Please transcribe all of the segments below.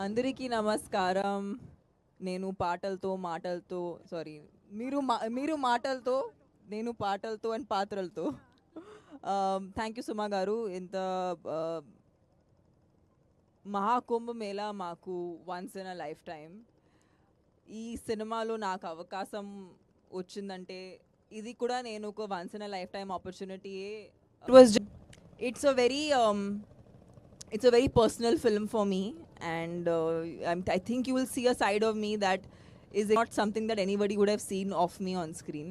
అందరికీ నమస్కారం. నేను పాటలతో, మాటలతో సారీ మీరు మాటలతో, నేను పాటలతో అండ్ పాత్రలతో. థ్యాంక్ యూ సుమా గారు. ఇంత మహాకుంభ మేళా మాకు once in a lifetime. ఈ సినిమాలో నాకు అవకాశం వచ్చిందంటే ఇది కూడా నేను ఒక once in a lifetime ఆపర్చునిటీయే. It's a very it's a very personal film for me, and I think you will see a side of me that is not something that anybody would have seen of me on screen.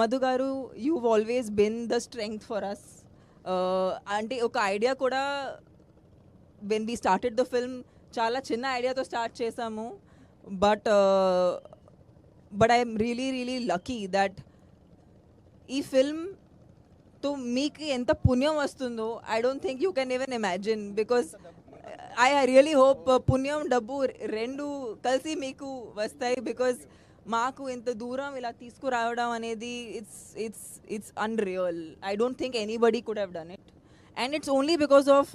Madhu garu, you've always been the strength for us. Ante oka idea kuda when we started the film chala chinna idea tho start chesamu, but I'm really lucky that ee film तो మీకు ఎంత పుణ్యం వస్తుందో I don't think you can even imagine, because I really hope పుణ్యం డబ్బు రెండు కలిసి మీకు వస్తాయి. బికాస్ మాకు ఇంత దూరం ఇలా తీసుకురావడం అనేది it's unreal. I don't think anybody could have done it, and it's only because of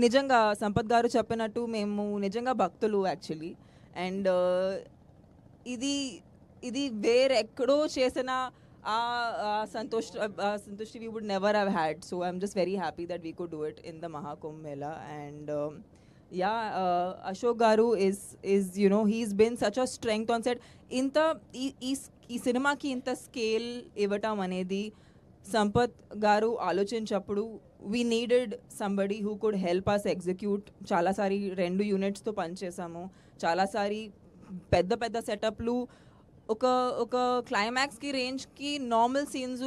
నిజంగా సంపత్ గారు చెప్పినట్టు మేము నిజంగా భక్తులు యాక్చువల్లీ. అండ్ ఇది ఇది వేరెక్కడో చేసిన Santushti we would never have had. So I'm just very happy that we could do it in the Mahakumbh Mela. And Ashok Garu is you know, he's been such a strength on set. Inta ee cinema ki inta scale ivatam anedi Sampath Garu ఆలోచించప్పుడు we needed somebody who could help us execute. చాలా సారి 2 units తో పని చేసాము. చాలా సారి పెద్ద సెటప్లు ఒక క్లైమాక్స్కి రేంజ్కి normal scenes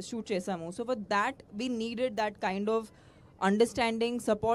shoot చేసాము. So for that we needed that kind of understanding, support